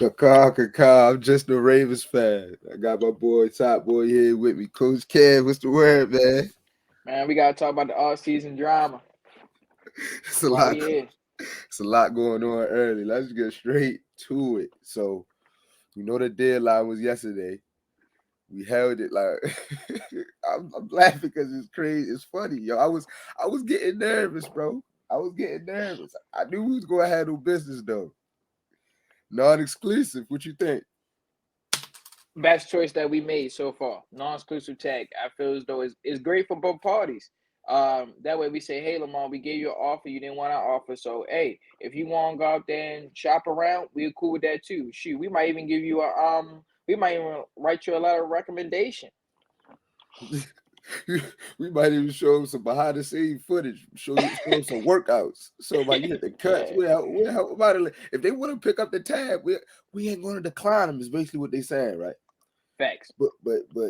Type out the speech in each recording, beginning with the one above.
Kaka. I'm just a Ravens fan. I got my boy, Top Boy, here with me. Coach Kev, what's the word, man? Man, we gotta talk about the all-season drama. It's That's a why we lot. here. It's a lot going on early. Let's get straight to it. So, the deadline was yesterday. We held it like I'm laughing because it's crazy. It's funny, yo. I was getting nervous, bro. I was getting nervous. I knew we was gonna handle business though. Non-exclusive. What you think? Best choice that we made so far. Non-exclusive tag. I feel as though it's great for both parties. That way we say, hey Lamar, we gave you an offer, you didn't want our offer. So hey, if you want to go out there and shop around, we're cool with that too. Shoot, we might even give you we might even write you a letter of recommendation. We might even show him some behind the scenes footage, show him some workouts. So like you hit the cuts. Yeah, We'll help about it. If they want to pick up the tab, we ain't gonna decline them, is basically what they saying, right? facts. But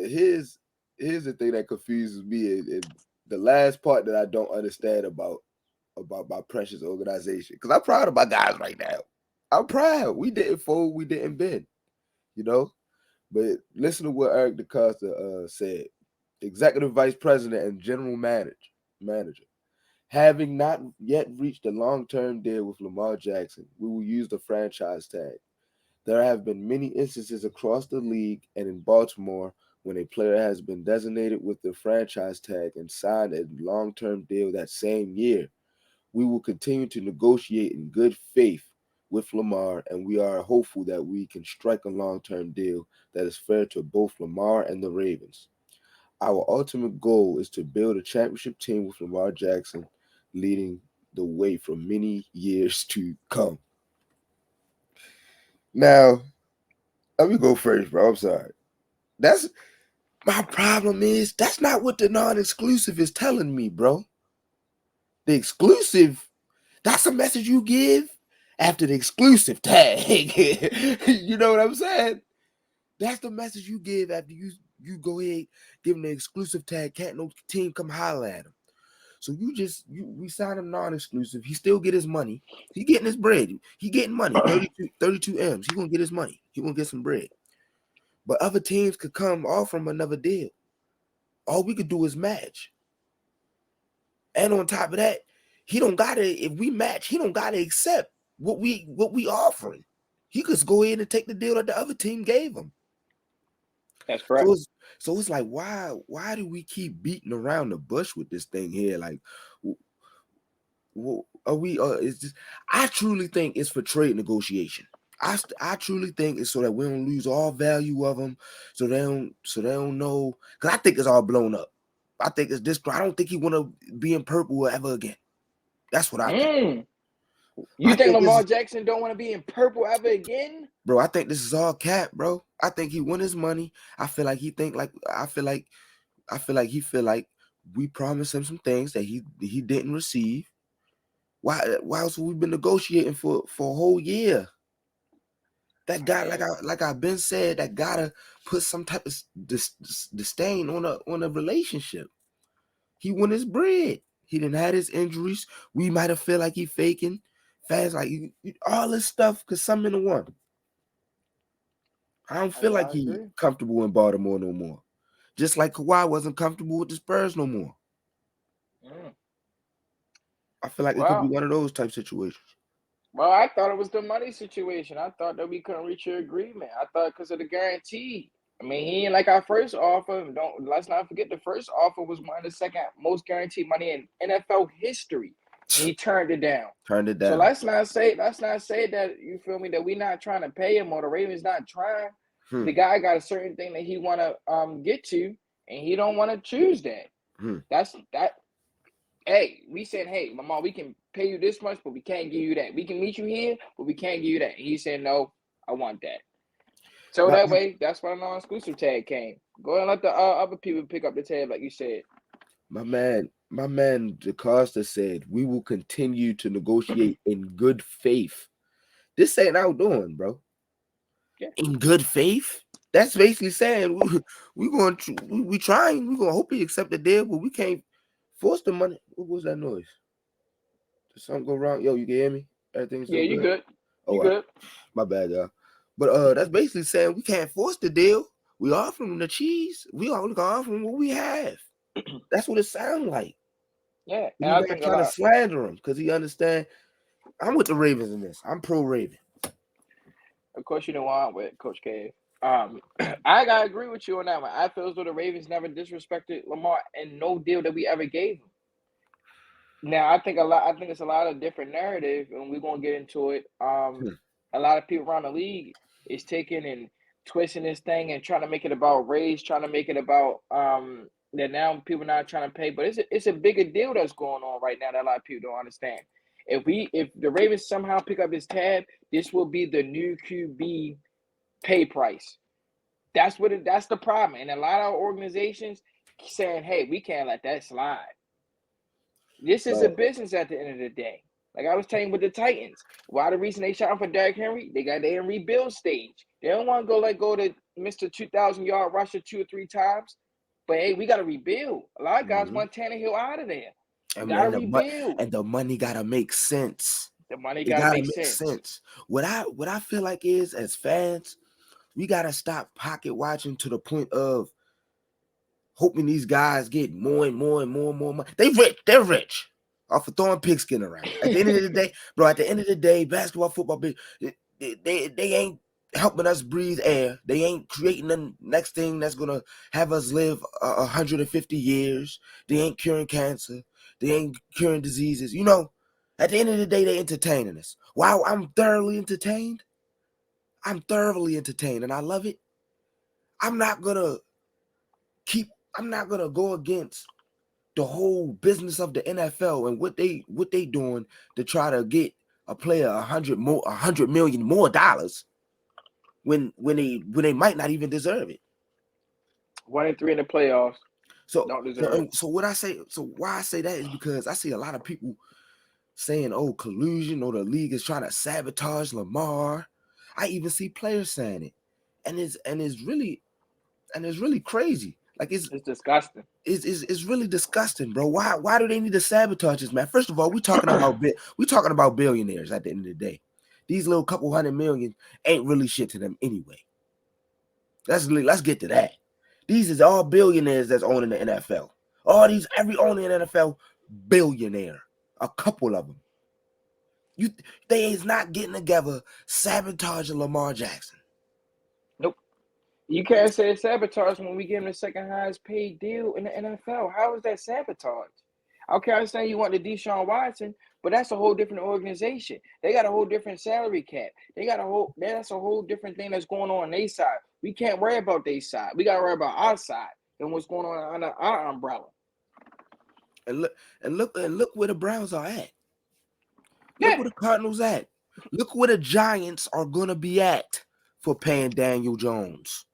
here's the thing that confuses me and the last part that I don't understand about my precious organization. Because I'm proud of my guys right now. I'm proud. We didn't fold, we didn't bend, you know? But listen to what Eric DaCosta said. Executive Vice President and General Manager. Having not yet reached a long-term deal with Lamar Jackson, we will use the franchise tag. There have been many instances across the league and in Baltimore when a player has been designated with the franchise tag and signed a long-term deal that same year. We will continue to negotiate in good faith with Lamar, and we are hopeful that we can strike a long-term deal that is fair to both Lamar and the Ravens. Our ultimate goal is to build a championship team with Lamar Jackson leading the way for many years to come. Now, let me go first, bro. I'm sorry. That's my problem is that's not what the non-exclusive is telling me, bro. The exclusive, that's a message you give after the exclusive tag. You know what I'm saying? That's the message you give after you go ahead, give him the exclusive tag. Can't no team come holler at him. So we sign him non-exclusive. He still get his money. He getting his bread. He getting money. 32 M's. He gonna get his money. He gonna get some bread. But other teams could come off from another deal. All we could do is match. And on top of that, he don't gotta, if we match, he don't gotta accept what we offering. He could go ahead and take the deal that the other team gave him. That's So correct. it's like why do we keep beating around the bush with this thing here? Like, are we? Is this? I truly think it's for trade negotiation. I truly think it's so that we don't lose all value of them, so they don't know. Because I think it's all blown up. I think it's this. I don't think he want to be in purple ever again. That's what I think. Mm. I You think think this, Lamar Jackson don't want to be in purple ever again? bro. I think this is all cap, bro. I think he won his money. I feel like he think like I feel like he feel like we promised him some things that he didn't receive. Why else have we been negotiating for a whole year? That guy, Man, like I've been said, that gotta put some type of disdain on a relationship. He won his bread. He didn't have his injuries. We might have feel like he faking fast, like all this stuff could sum into one. I don't feel like I he agree. comfortable in Baltimore no more. Just like Kawhi wasn't comfortable with the Spurs no more. Mm. I feel like it could be Well, one of those type situations. well, I thought it was the money situation. I thought that we couldn't reach an agreement. I thought because of the guarantee. I mean, he ain't like our first offer. Don't let's not forget the first offer was one of the second most guaranteed money in NFL history, and he turned it down. Turned it So down. let's not say that you feel me that we not trying to pay him or the Ravens not trying. The Hmm. guy got a certain thing that he want to get to, and he don't want to choose that. Hmm. That's that. Hey, we said, hey, Lamar, we can pay you this much, but we can't give you that. We can meet you here, but we can't give you that. And he said, no, I want that. So My, that way, that's why the non-exclusive tag came. Go and let the other people pick up the tab, like you said. my man DaCosta said we will continue to negotiate in good faith. This ain't outdoing, bro. Yeah, In good faith. That's basically saying we going to we trying. We gonna hope he accept the deal, but we can't force the money. What was that noise? Did something go wrong? Yo, you can hear me? Everything yeah, still you good? good. Oh, You all right. good. My bad, y'all. But that's basically saying we can't force the deal. We offer him the cheese. We only gonna offer him what we have. That's what it sounds like. Yeah, And and you I guys think a trying to lot. slander him because he understand. I'm with the Ravens in this. I'm pro Raven. Of course, you know why I'm with Coach K. I gotta agree with you on that one. I feel as though the Ravens never disrespected Lamar and no deal that we ever gave him. Now, I think a lot. I think it's a lot of different narrative, and we're gonna get into it. Hmm. A lot of people around the league is taking and twisting this thing and trying to make it about race, trying to make it about that now people not trying to pay, but it's a bigger deal that's going on right now that a lot of people don't understand. If the Ravens somehow pick up this tab, this will be the new QB pay price. That's the problem, and a lot of organizations saying, "Hey, we can't let that slide." This is a Bro, business at the end of the day. Like I was telling you with the Titans, why the reason they shot for Derrick Henry, they in rebuild stage. They don't want to go to Mr. 2,000 yard rusher 2 or 3 times. But hey, we got to rebuild. A lot of guys mhm. want Tannehill out of there. and, Got to and rebuild. the money gotta make sense. The money It got to gotta make make sense. sense. What I feel like is as fans, we gotta stop pocket watching to the point of hoping these guys get more and more and more and more money. They rich. They're rich off of throwing pigskin around. At the end of the day, bro. At the end of the day, basketball, football, they ain't helping us breathe air. They ain't creating the next thing that's gonna have us live 150 years. They ain't curing cancer. They ain't curing diseases. At the end of the day, they entertaining us. While I'm thoroughly entertained, and I love it. I'm not gonna keep. I'm not gonna go against the whole business of the NFL and what they doing to try to get a player 100 million more dollars when they might not even deserve it. 1 and 3 in the playoffs. So Don't so, deserve it. so why I say that is because I see a lot of people saying, "Oh, collusion," or the league is trying to sabotage Lamar. I even see players saying it, and it's really crazy. Like It's disgusting. it's really disgusting, bro. Why do they need to sabotage this, man? First of all, we talking about billionaires at the end of the day. These little couple hundred million ain't really shit to them anyway. Let's get to that. These is all billionaires that's owning the NFL. All these every owner in the NFL billionaire. A couple of them. You they is not getting together sabotaging Lamar Jackson. Nope. You can't say it's sabotage when we give him the second highest paid deal in the NFL. How is that sabotage? Okay, I understand you want the Deshaun Watson, but that's a whole different organization. They got a whole different salary cap. That's a whole different thing that's going on their side. We can't worry about their side. We gotta worry about our side and what's going on under our umbrella. And look where the Browns are at. Look Yeah. where the Cardinals at. Look where the Giants are gonna be at for paying Daniel Jones.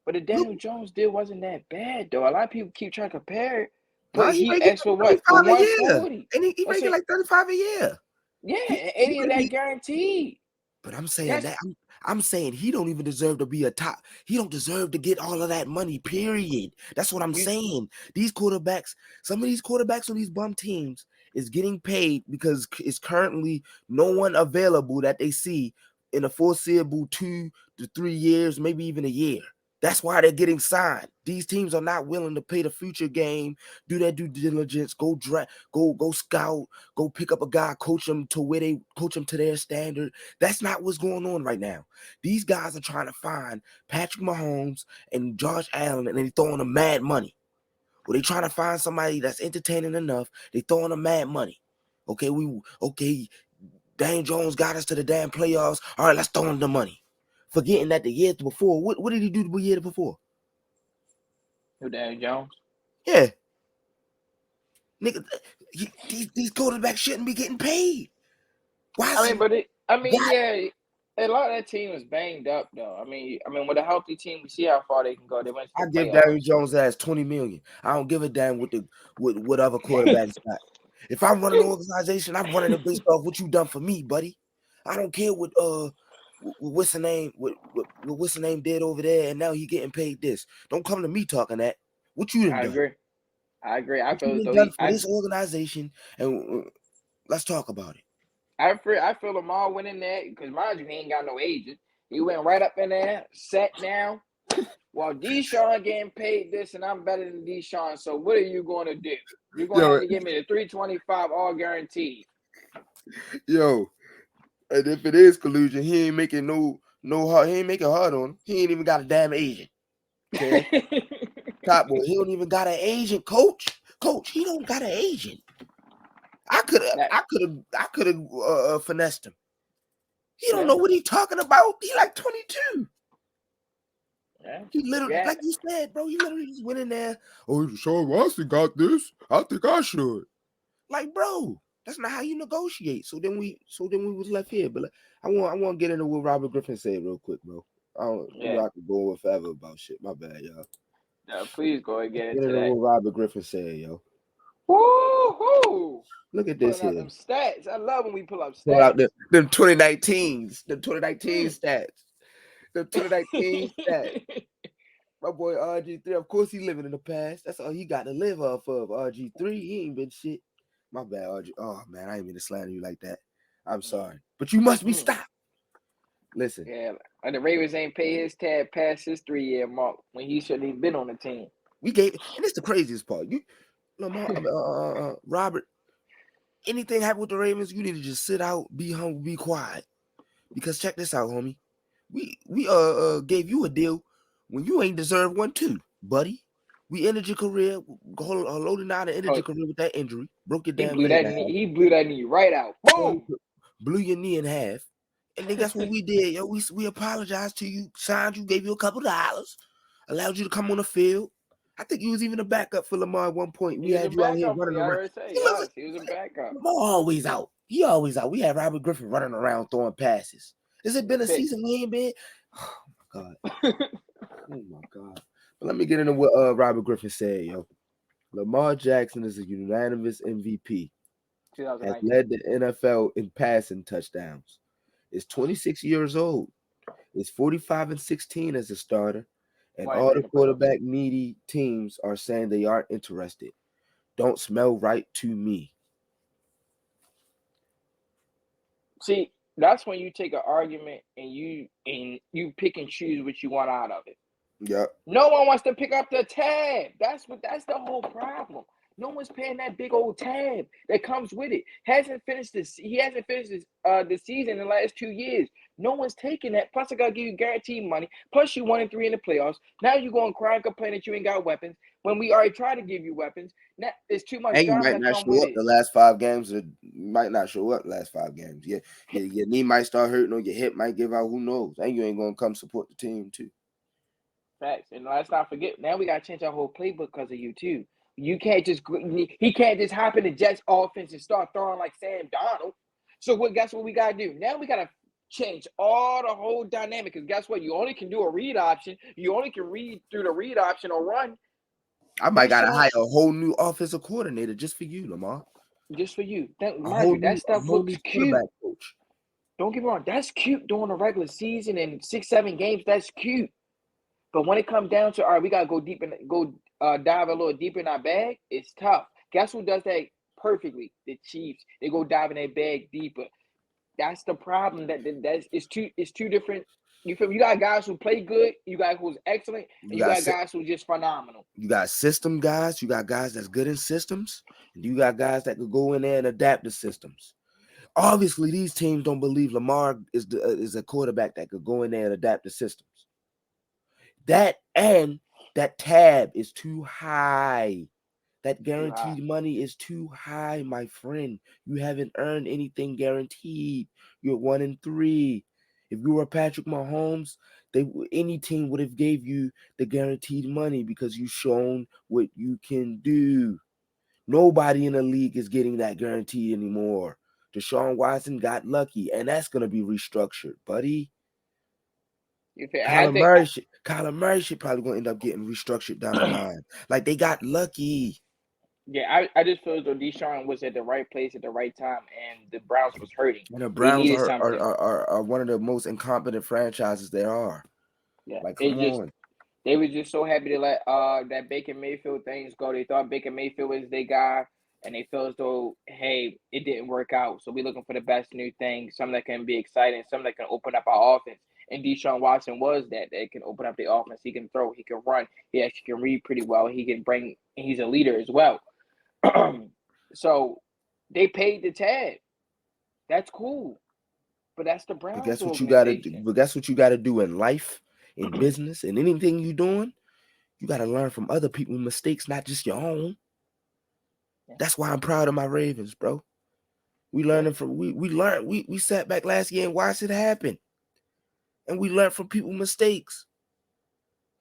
But the Look, Daniel Jones deal wasn't that bad though. A lot of people keep trying to compare it, now but he he making asked for what? For 35 a year. 140. And he That's making it. like 35 a year. Yeah, He, and he 80 of could that be, guaranteed. but I'm saying That's that I'm saying he don't even deserve to be a top. He don't deserve to get all of that money, period. That's what I'm you saying. Some of these quarterbacks on these bum teams is getting paid because it's currently no one available that they see in a foreseeable 2 to 3 years, maybe even a year. That's why they're getting signed. These teams are not willing to pay the future game, do their due diligence, go draft, go scout, go pick up a guy, coach them to where they coach them to their standard. That's not what's going on right now. These guys are trying to find Patrick Mahomes and Josh Allen, and they throwing them mad money. Or they trying to find somebody that's entertaining enough. They throwing them mad money. Okay. Daniel Jones got us to the damn playoffs. All right, let's throw him the money. Forgetting that the year before, what did he do the year before? know Daniel Jones. Yeah, nigga, these quarterbacks shouldn't be getting paid. Why? I mean, Why? yeah, a lot of that team is banged up though. With a healthy team, we see how far they can go. They went to I the give Daniel playoffs. Jones ass 20 million. I don't give a damn what other quarterbacks got. If I'm running an organization, I'm running it based off what you done for me, buddy. I don't care what's the name what's the name did over there, and now he getting paid this. Don't come to me talking that. What you done I done? agree. I agree. I What you feel as done though done for this organization? And let's talk about it. I feel Lamar winning that because mind you, he ain't got no agent. He went right up in there, sat down. Well, Deshaun getting paid this, and I'm better than Deshaun. So what are you going to do? You're going to Yo, have to give me the 325 all guaranteed. yo, and if it is collusion, he ain't making no hard. He ain't making hard on him. He ain't even got a damn agent. Okay, Top Boy, he don't even got an agent. Coach, he don't got an agent. that, I could have finessed him. He don't yeah, know what he talking about. He like 22. yeah, He literally, yeah, like you said, bro, he literally just went in there. Oh, Sean Watson got this. I think I should. Like, bro, that's not how you negotiate. So then we was left here. But like, I want to get into what Robert Griffin said real quick, bro. yeah. I could go on forever about shit. My bad, y'all. Please go and get Get into into that. what Robert Griffin said, yo. Woo-hoo! Look You at this pulling out here. them stats. I love when we pull up Pull out stats. them 2019s, the 2019 Mm. stats, the 2019 stats. My boy RG3, of course, he living in the past. That's all he got to live off of. RG3, he ain't been shit. My bad, RG. Oh man, I ain't mean to slander you like that. I'm sorry, but you must be Mm. stopped. Listen, Yeah, and the Ravens ain't pay his tab past his 3-year mark when he shouldn't even been on the team. we gave, and it's the craziest part. You, Lamar, Robert, anything happen with the Ravens, you need to just sit out, be humble, be quiet. Because check this out, homie. We gave you a deal when you ain't deserved one too, buddy. We ended your career, loading out and ended Oh, your career with that injury. Broke your he damn blew leg that in knee. half. He blew that knee right out. Boom. Blew your knee in half. And then guess what we did, yo? We apologized to you, signed you, gave you a couple dollars, allowed you to come on the field. I think you was even a backup for Lamar at one point. We He was a had you out here backup for running you. I around. already say He was yes. He was a backup. Lamar always out. He always out. We had Robert Griffin running around throwing passes. Has it been a Pick. season we ain't been? Oh my god. Oh my god. But let me get into what Robert Griffin said, yo. Lamar Jackson is a unanimous MVP. Has 2019. led the NFL in passing touchdowns. Is 26 years old. Is 45-16 as a starter. And Why he all made the the playoffs? quarterback needy teams are saying they aren't interested. Don't smell right to me. See, that's when you take an argument and you pick and choose what you want out of it. Yep. No one wants to pick up the tab. That's the whole problem. No one's paying that big old tab that comes with it. He hasn't finished the season in the last 2 years. No one's taking that. Plus, I gotta give you guaranteed money. Plus, you 1-3 in the playoffs. Now you go and cry and complain that you ain't got weapons when we already tried to give you weapons. Now there's too much And you drama might that not come show with up it. the last 5 games, or you might not show up the last 5 games. Yeah, your knee might start hurting, or your hip might give out. Who knows? And you ain't gonna come support the team too. Facts. And let's not forget, now we got to change our whole playbook because of you, too. You can't just, he can't just hop in the Jets offense and start throwing like Sam Donald. So guess what we got to do? Now we got to change all the whole dynamic because guess what? You only can do a read option. You only can read through the read option or run. I might That shit gotta on hire a whole new offensive coordinator just for you, Lamar. just for you. That, A mind whole you, that a stuff whole looks new cute. quarterback coach. Don't get me wrong. That's cute during the regular season and 6-7 games. That's cute. But when it comes down to all right, we gotta go dive a little deeper in our bag. It's tough. Guess who does that perfectly? The Chiefs. They go dive in their bag deeper. That's the problem. That's it's two different. You feel me? You got guys who play good. You got who's excellent, You and you got got guys who just phenomenal. you got system guys. You got guys that's good in systems, and you got guys that could go in there and adapt the systems. Obviously, these teams don't believe Lamar is a quarterback that could go in there and adapt the systems. That tab is too high. That Too high. guaranteed money is too high, my friend. You haven't earned anything guaranteed. You're 1-3. If you were Patrick Mahomes, any team would have gave you the guaranteed money because you've shown what you can do. Nobody in the league is getting that guaranteed anymore. Deshaun Watson got lucky, and that's gonna be restructured, buddy. You feel? I Kyler think. Murray should, Kyler Murray should probably gonna end up getting restructured down the line. Like they got lucky. Yeah, I just feel as though Deshaun was at the right place at the right time, and the Browns was hurting. And the They Browns needed something. are one of the most incompetent franchises there are. Yeah, Like, it come just on. they were just so happy to let that Baker Mayfield things go. They thought Baker Mayfield was their guy, and they feel as though, hey, it didn't work out. So we're looking for the best new thing, something that can be exciting, something that can open up our offense. And Deshaun Watson was that. That can open up the offense. He can throw. He can run. He actually can read pretty well. He can bring. He's a leader as well. So they paid the tab. That's cool. But that's the But Browns guess what you gotta do? organization. But guess what you gotta do in life, in business, and anything you doing? You gotta learn from other people's mistakes, not just your own. Yeah. That's why I'm proud of my Ravens, bro. We Yeah. learning from we learned we sat back last year and watched it happen. And we learned from people's mistakes.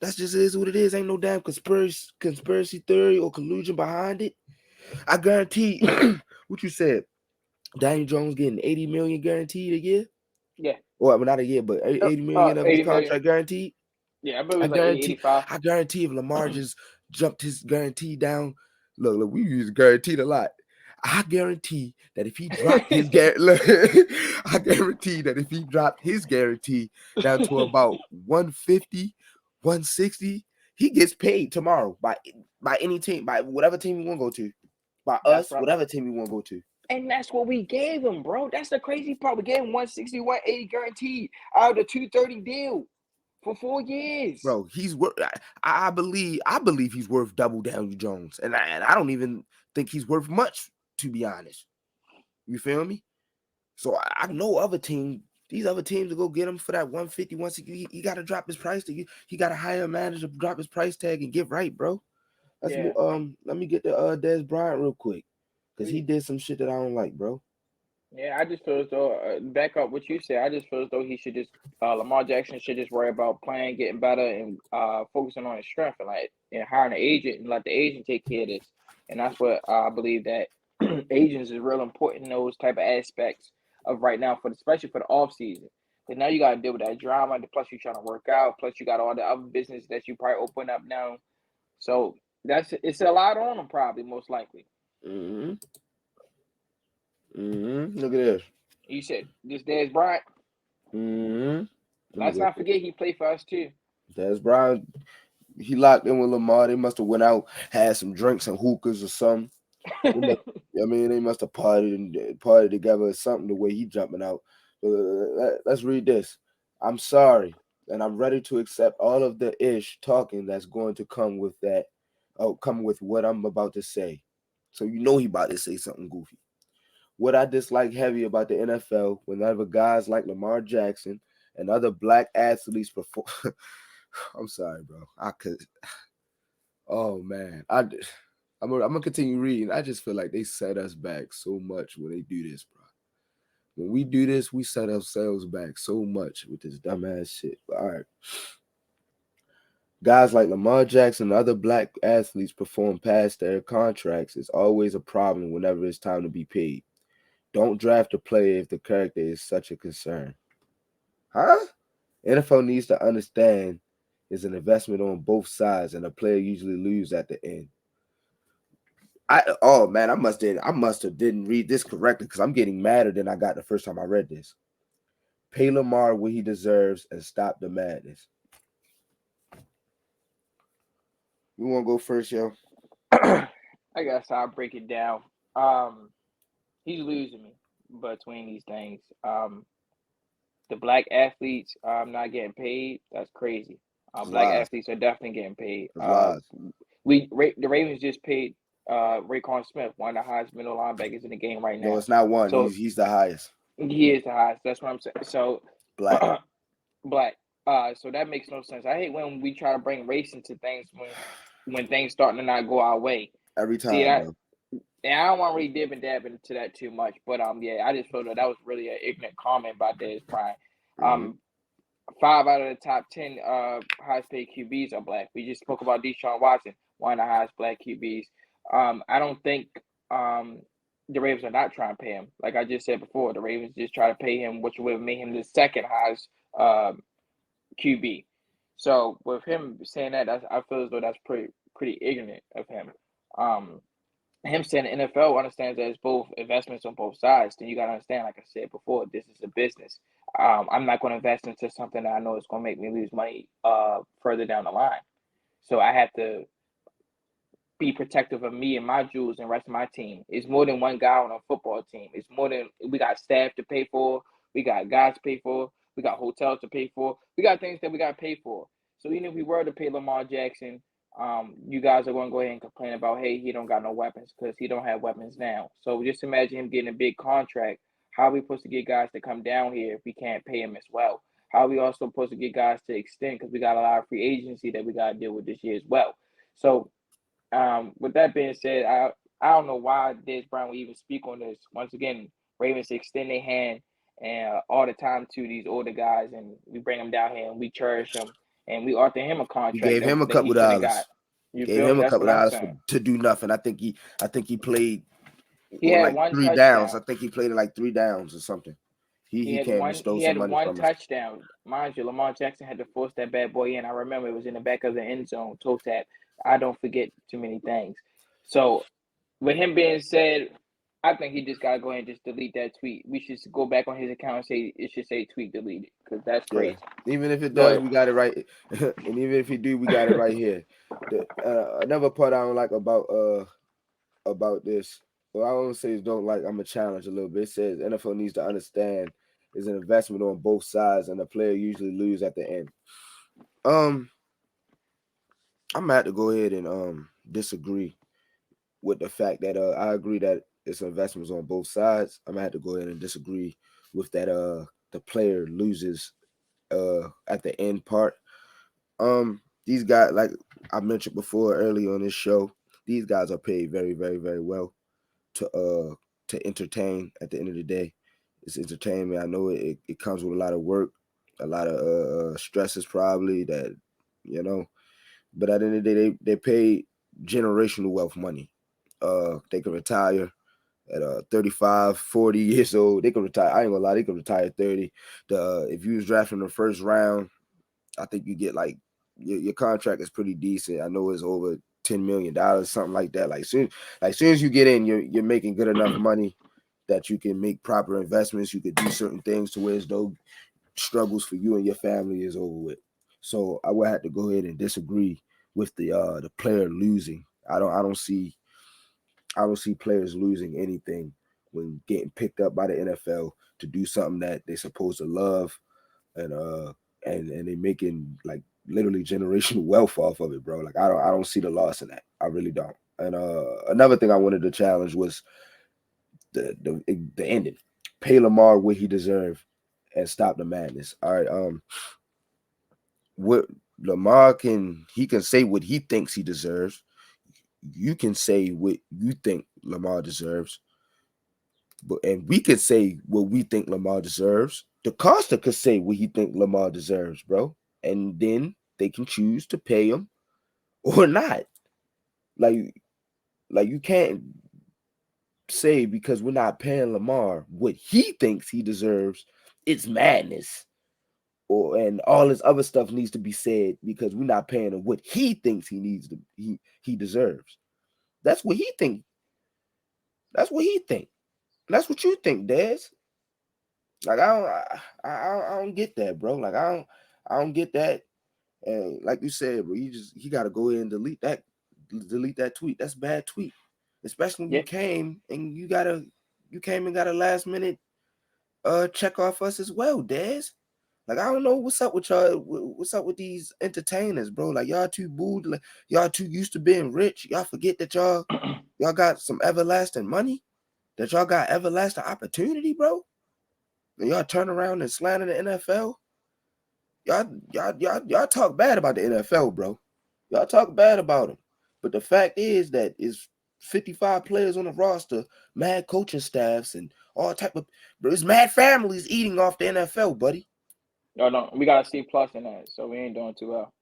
That's just is what it is. Ain't no damn conspiracy theory or collusion behind it. I guarantee what you said. Daniel Jones getting 80 million guaranteed a year. Yeah. Well, not a year, but 80 million of his 80 million. contract guaranteed. Yeah, I believe it I was like 80, guarantee, 85. I guarantee if Lamar just jumped his guarantee down, look, we use guaranteed a lot. I guarantee that if he dropped his I guarantee that if he dropped his guarantee down to about 150, 160, he gets paid tomorrow by any team, by whatever team you want to go to, by That's us, right. whatever team you want to go to. And that's what we gave him, bro. That's the crazy part. We gave him 160, 180 guaranteed out of the 230 deal for 4 years. Bro, he's worth. I believe he's worth double Daniel Jones, and I don't even think he's worth much, to be honest. You feel me? So I know other team. These other teams to go get him for that 150, 160. He got to drop his price. He got to hire a manager, drop his price tag, and get right, bro. Let's Yeah. let me get the Dez Bryant real quick, cause he We did some shit that I don't like, bro. Yeah, I just feel as though back up what you said. I just feel as though he should just Lamar Jackson should just worry about playing, getting better, and focusing on his strength and like and hiring an agent and let the agent take care of this. And that's what I believe that agents is real important in those type of aspects of right now for especially for the off season. Because now you got to deal with that drama. Plus you trying to work out. Plus you got all the other business that you probably open up now. So it's a lot on them probably most likely. Mm-hmm. Mm-hmm. Look at this. You said this Dez Bryant. Mm-hmm. Let me Let's go. not forget he played for us too. Dez Bryant. He locked in with Lamar. They must have went out, had some drinks and hookahs or something. They must, I mean, they must have partied together or something. The way he jumping out. Let's read this. I'm sorry, and I'm ready to accept all of the ish talking that's going to come with that. Oh, come with what I'm about to say. So you know he about to say something goofy. What I dislike heavy about the NFL, whenever guys like Lamar Jackson and other black athletes perform. I'm sorry, bro. I could. Oh man, I'm gonna continue reading. I just feel like they set us back so much when they do this, bro. When we do this, we set ourselves back so much with this dumbass shit. But all right, guys like Lamar Jackson and other black athletes perform past their contracts. It's always a problem whenever it's time to be paid. Don't draft a player if the character is such a concern. Huh? NFL needs to understand it's an investment on both sides, and a player usually loses at the end. Oh man, I must have didn't read this correctly because I'm getting madder than I got the first time I read this. Pay Lamar what he deserves and stop the madness. You want to go first, yo? I guess I'll break it down. Um, he's losing me between these things. The black athletes not getting paid. That's crazy. It's Black lies. athletes are definitely getting paid. It's lies. The Ravens just paid Raekwon Smith, one of the highest middle linebackers in the game right No, now. it's not one. So He's the highest. he is the highest. That's what I'm saying. So Black black. So that makes no sense. I hate when we try to bring race into things when things starting to not go our way. every See time, that? bro. And I don't want to really dib and dab into that too much, but yeah, I just feel that was really an ignorant comment about Dez Bryant. Mm-hmm. Um, 5 out of the top 10 highest paid QBs are black. We just spoke about Deshaun Watson, one of the highest black QBs. I don't think the Ravens are not trying to pay him. Like I just said before, the Ravens just try to pay him, which would have made him the second highest QB. So with him saying that, I feel as though that's pretty ignorant of him. Um, Him saying the NFL understands that it's both investments on both sides, then you got to understand, like I said before, this is a business. I'm not going to invest into something that I know is going to make me lose money further down the line. So I have to be protective of me and my jewels and rest of my team. It's more than one guy on a football team. It's more than we got staff to pay for. We got guys to pay for. We got hotels to pay for. We got things that we got to pay for. So even if we were to pay Lamar Jackson, you guys are going to go ahead and complain about, hey, he don't got no weapons because he don't have weapons now. So just imagine him getting a big contract. How are we supposed to get guys to come down here if we can't pay him as well? How are we also supposed to get guys to extend because we got a lot of free agency that we got to deal with this year as well. So with that being said, I don't know why Des Brown would even speak on this. Once again, Ravens extend their hand and all the time to these older guys, and we bring them down here and we cherish them and we offer him a We contract gave him a that he couple shouldn't have got. dollars. You Gave feel him me? a That's couple what I'm dollars for saying. to do nothing. I think he played He on had like one three downs. I touchdown. think he played in like 3 downs or something. He came and stole He some had money one from us. touchdown. Mind you, Lamar Jackson had to force that bad boy in. I remember it was in the back of the end zone, toe tap. I don't forget too many things. So with him being said, I think he just gotta go ahead and just delete that tweet. We should go back on his account and say it should say tweet deleted because that's Yeah. crazy. Even if it Go does, ahead. we got it right. And even if he do, we got it right here. Another part I don't like about this, well, I don't say it's don't like. I'm a challenge a little bit. It says NFL needs to understand is an investment on both sides, and the player usually lose at the end. Um, I'm gonna have to go ahead and disagree with the fact that I agree that it's investments on both sides. I'm gonna have to go ahead and disagree with that the player loses at the end part. These guys, like I mentioned before earlier on this show, these guys are paid very, very, very well to entertain at the end of the day. It's entertainment. I know it comes with a lot of work, a lot of stresses probably that, you know, but at the end of the day, they pay generational wealth money. They can retire at 35, 40 years old. They can retire. I ain't gonna lie, they can retire at 30. If you was drafted in the first round, I think you get like your contract is pretty decent. I know it's over $10 million, something like that. Like soon as you get in, you're making good enough money that you can make proper investments. You could do certain things to where as though struggles for you and your family is over with. So I would have to go ahead and disagree with the player losing. I don't see players losing anything when getting picked up by the NFL to do something that they're supposed to love and and they making like literally generational wealth off of it, bro. Like I don't see the loss in that. I really don't. And another thing I wanted to challenge was the ending. Pay Lamar what he deserved and stop the madness. All right. What Lamar can say what he thinks he deserves. You can say what you think Lamar deserves. And we could say what we think Lamar deserves. DeCosta could say what he think Lamar deserves, bro. And then they can choose to pay him or not. Like, like you can't say because we're not paying Lamar what he thinks he deserves. It's madness. Or and all this other stuff needs to be said because we're not paying him what he thinks he needs to he deserves. That's what he think. That's what he think. That's what you think, Des. Like I don't get that, bro. Like I don't get that. And like you said, bro, he got to go in and delete that tweet. That's a bad tweet, especially when Yeah. you came and got a last minute check off us as well, Des. Like I don't know what's up with y'all. What's up with these entertainers, bro? Like y'all too booed. Like y'all too used to being rich. Y'all forget that y'all got some everlasting money. That y'all got everlasting opportunity, bro. And y'all turn around and slander the NFL. Y'all talk bad about the NFL, bro. Y'all talk bad about them. But the fact is that it's 55 players on the roster, mad coaching staffs, and all type of bro. It's mad families eating off the NFL, buddy. No, no, we got a C plus in that, so we ain't doing too well.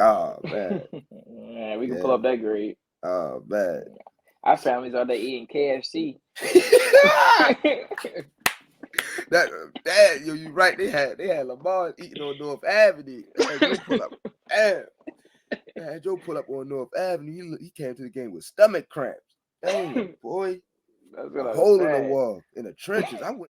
Oh man, Yeah, we can pull yeah. up that grade. Oh man. Our families are there eating KFC. that yo, you right. They had Lamar eating on North Avenue. They had Joe pull up. Damn. They had Joe pull up on North Avenue. He came to the game with stomach cramps. Dang, boy. That's A what I'm hole in the saying. wall in the trenches. I went